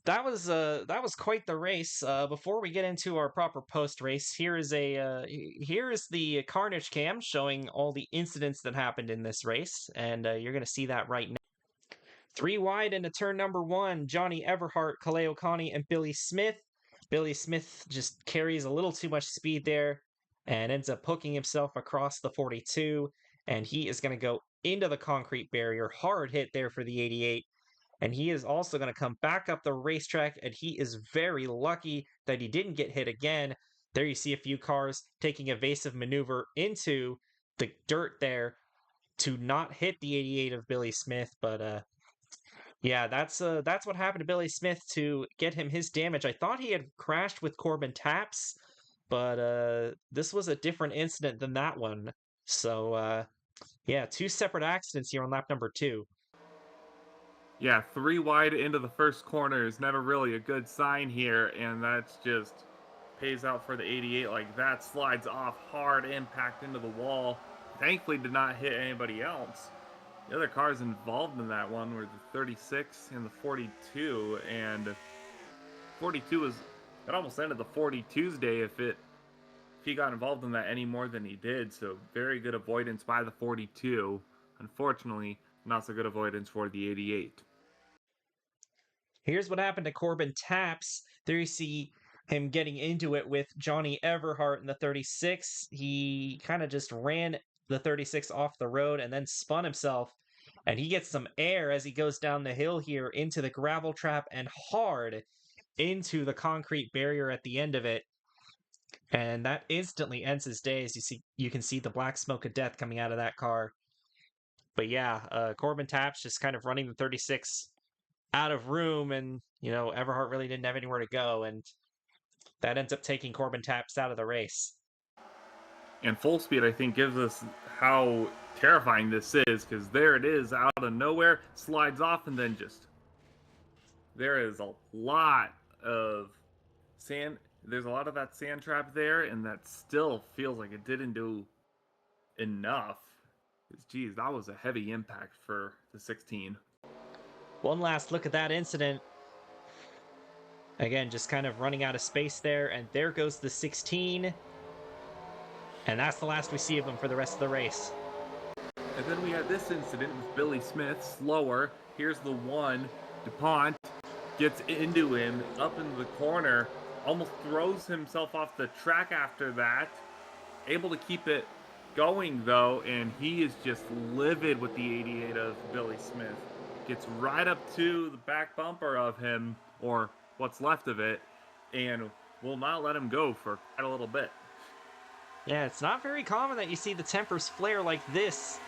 that was quite the race. Before we get into our proper post race, here is the Carnage cam showing all the incidents that happened in this race, and you're going to see that right now. 3 wide into turn number 1, Johnny Everhart, Kaleo Connie, and Billy Smith. Billy Smith just carries a little too much speed there and ends up hooking himself across the 42, and he is going to go into the concrete barrier. Hard hit there for the 88. And he is also going to come back up the racetrack, and he is very lucky that he didn't get hit again. There you see a few cars taking evasive maneuver into the dirt there to not hit the 88 of Billy Smith, but yeah, that's what happened to Billy Smith to get him his damage. I thought he had crashed with Corbin Taps, but this was a different incident than that one. So yeah, 2 separate accidents here on lap number 2. Yeah, 3 wide into the first corner is never really a good sign here, and that's just pays out for the 88 like that. Slides off, hard impact into the wall. Thankfully did not hit anybody else. The other cars involved in that one were the 36 and the 42, and 42 was, it almost ended the 42's day if he got involved in that any more than he did. So very good avoidance by the 42. Unfortunately, not so good avoidance for the 88. Here's what happened to Corbin Taps. There you see him getting into it with Johnny Everhart in the 36. He kind of just ran the 36 off the road and then spun himself. And he gets some air as he goes down the hill here into the gravel trap and hard into the concrete barrier at the end of it. And that instantly ends his day as you can see the black smoke of death coming out of that car. But yeah, Corbin Taps just kind of running the 36 out of room, and Everhart really didn't have anywhere to go, and that ends up taking Corbin Taps out of the race. And full speed, I think, gives us how terrifying this is, because there it is out of nowhere, slides off, and then just there is a lot of sand. There's a lot of that sand trap there, and that still feels like it didn't do enough. Geez, that was a heavy impact for the 16. One last look at that incident. Again, just kind of running out of space there, and there goes the 16. And that's the last we see of him for the rest of the race. And then we had this incident with Billy Smith, slower. Here's the one. DuPont gets into him, up into the corner, almost throws himself off the track after that. Able to keep it going, though, and he is just livid with the 88 of Billy Smith. Gets right up to the back bumper of him, or what's left of it, and will not let him go for quite a little bit. Yeah, it's not very common that you see the tempers flare like this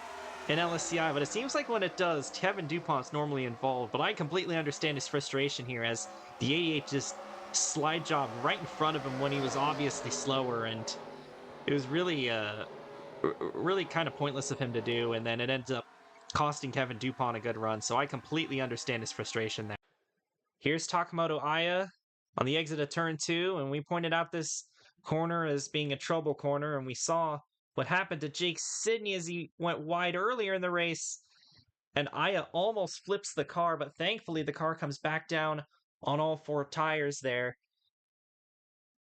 in LSCI, but it seems like when it does, Kevin DuPont's normally involved. But I completely understand his frustration here, as the 88 just slide job right in front of him when he was obviously slower, and it was really, really kind of pointless of him to do, and then it ends up costing Kevin DuPont a good run. So I completely understand his frustration there. Here's Takamoto Aya on the exit of turn 2, and we pointed out this corner as being a trouble corner, and we saw what happened to Jake Sidney as he went wide earlier in the race, and Aya almost flips the car, but thankfully the car comes back down on all 4 tires there,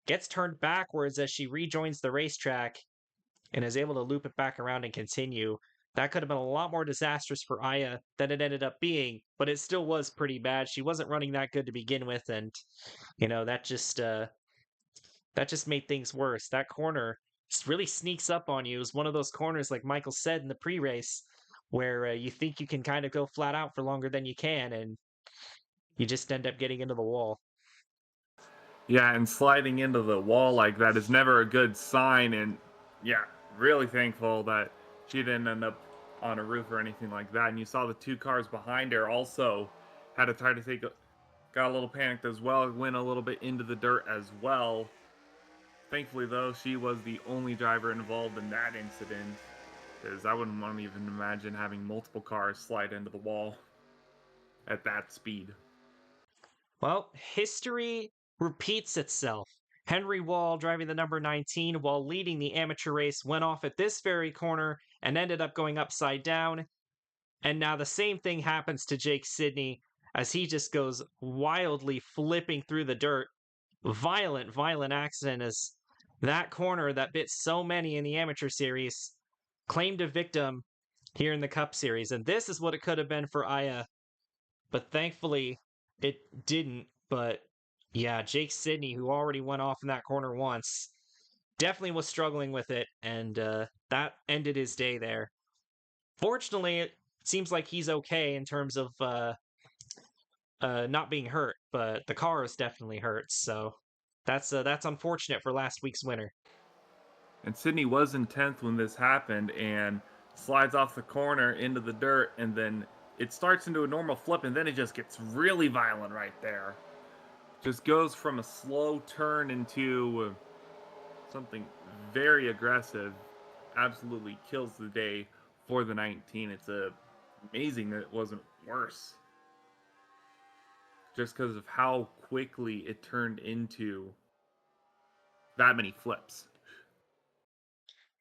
gets turned backwards as she rejoins the racetrack, and is able to loop it back around and continue. That could have been a lot more disastrous for Aya than it ended up being, but it still was pretty bad. She wasn't running that good to begin with, and that just made things worse. That corner just really sneaks up on you. It was one of those corners, like Michael said in the pre-race, where you think you can kind of go flat out for longer than you can, and you just end up getting into the wall. Yeah, and sliding into the wall like that is never a good sign, and yeah, really thankful that she didn't end up on a roof or anything like that. And you saw the 2 cars behind her also had to try to got a little panicked as well, went a little bit into the dirt as well. Thankfully, though, she was the only driver involved in that incident, because I wouldn't want to even imagine having multiple cars slide into the wall at that speed. Well, history repeats itself. Henry Wall, driving the number 19 while leading the amateur race, went off at this very corner and ended up going upside down. And now the same thing happens to Jake Sidney as he just goes wildly flipping through the dirt. Violent, violent accident as that corner that bit so many in the amateur series claimed a victim here in the Cup Series. And this is what it could have been for Aya. But thankfully, it didn't. But yeah, Jake Sidney, who already went off in that corner once, definitely was struggling with it. And that ended his day there. Fortunately, it seems like he's okay in terms of not being hurt, but the car is definitely hurt. So that's unfortunate for last week's winner. And Sydney was in 10th when this happened and slides off the corner into the dirt, and then it starts into a normal flip, and then it just gets really violent right there. Just goes from a slow turn into something very aggressive. Absolutely kills the day for the 19. It's amazing that it wasn't worse. Just because of how quickly it turned into that many flips.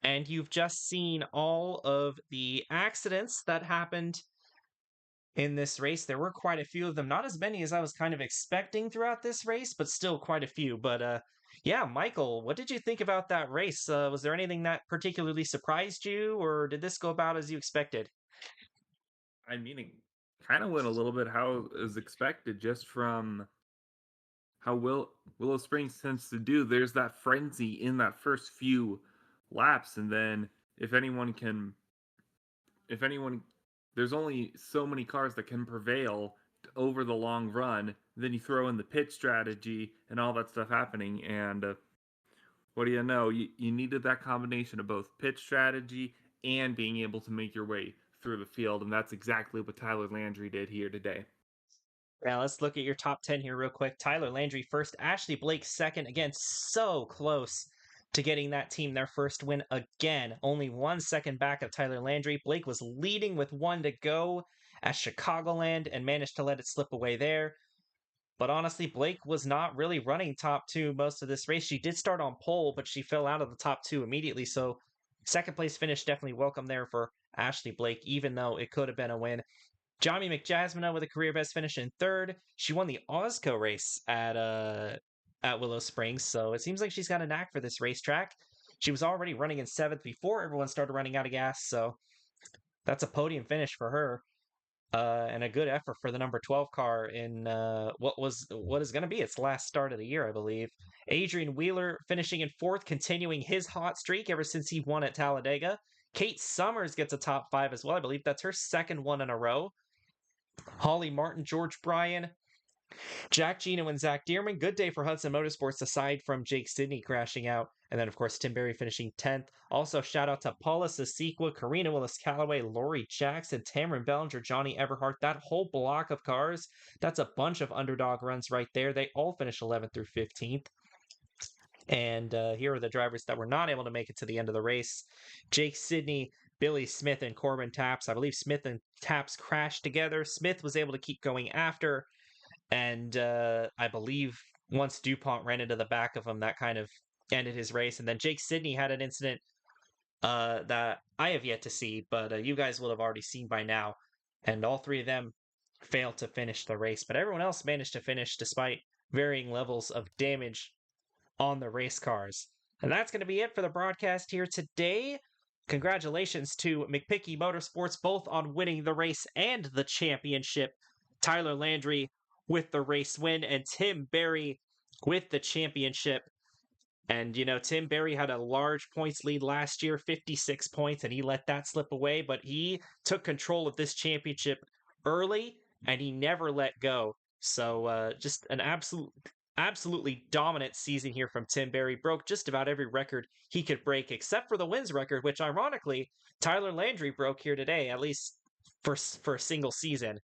And you've just seen all of the accidents that happened in this race. There were quite a few of them, not as many as I was kind of expecting throughout this race, but still quite a few. But yeah, Michael, what did you think about that race? Was there anything that particularly surprised you, or did this go about as you expected? I mean, it kind of went a little bit how it was expected, just from how Willow Springs tends to do. There's that frenzy in that first few laps, and then if anyone, there's only so many cars that can prevail over the long run. Then you throw in the pit strategy and all that stuff happening, and what do you know? You needed that combination of both pit strategy and being able to make your way through the field, and that's exactly what Tyler Landry did here today. Now let's look at your top 10 here real quick. Tyler Landry first, Ashley Blake second. Again, so close to getting that team their first win again. Only 1 second back of Tyler Landry. Blake was leading with 1 to go at Chicagoland and managed to let it slip away there. But honestly, Blake was not really running top two most of this race. She did start on pole, but she fell out of the top two immediately. So second place finish definitely welcome there for Ashley Blake, even though it could have been a win. Johnny McJasmina with a career best finish in third. She won the Osco race at Willow Springs, so it seems like she's got a knack for this racetrack. She was already running in seventh before everyone started running out of gas, so that's a podium finish for her. And a good effort for the number 12 car in what is going to be its last start of the year, I believe. Adrian Wheeler finishing in fourth, continuing his hot streak ever since he won at Talladega. Kate Summers gets a top five as well. I believe that's her second one in a row. Holly Martin, George Bryan, Jack Gino, and Zach Dearman. Good day for Hudson Motorsports aside from Jake Sidney crashing out. And then, of course, Tim Berry finishing 10th. Also, shout out to Paula Sasequa, Karina Willis-Callaway, Lori Jackson, Tamron Bellinger, Johnny Everhart. That whole block of cars, that's a bunch of underdog runs right there. They all finished 11th through 15th. And here are the drivers that were not able to make it to the end of the race. Jake Sidney, Billy Smith, and Corbin Taps. I believe Smith and Taps crashed together. Smith was able to keep going after. And I believe once DuPont ran into the back of him, that kind of ended his race. And then Jake Sidney had an incident that I have yet to see, but you guys will have already seen by now. And all three of them failed to finish the race. But everyone else managed to finish despite varying levels of damage on the race cars. And that's going to be it for the broadcast here today. Congratulations to McPickey Motorsports, both on winning the race and the championship. Tyler Landry with the race win, and Tim Berry with the championship. And, you know, Tim Berry had a large points lead last year, 56 points, and he let that slip away, but he took control of this championship early, and he never let go. So just an absolutely dominant season here from Tim Berry. Broke just about every record he could break, except for the wins record, which ironically, Tyler Landry broke here today, at least for a single season.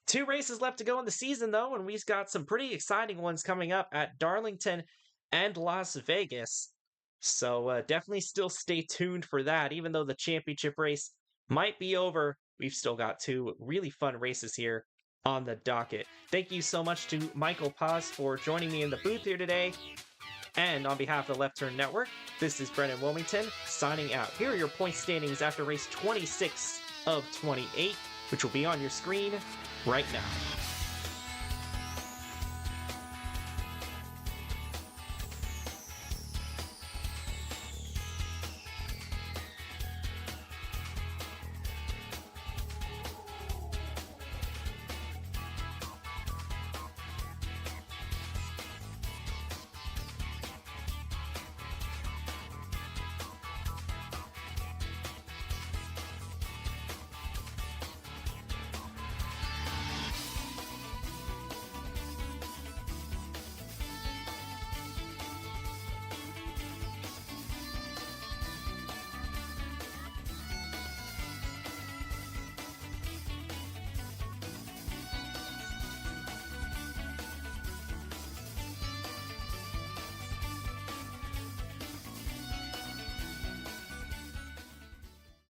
2 races left to go in the season, though, and we've got some pretty exciting ones coming up at Darlington and Las Vegas. So definitely still stay tuned for that. Even though the championship race might be over, we've still got 2 really fun races here on the docket. Thank you so much to Michael Paz for joining me in the booth here today. And on behalf of the Left Turn Network, this is Brennan Wilmington signing out. Here are your point standings after race 26 of 28, which will be on your screen right now.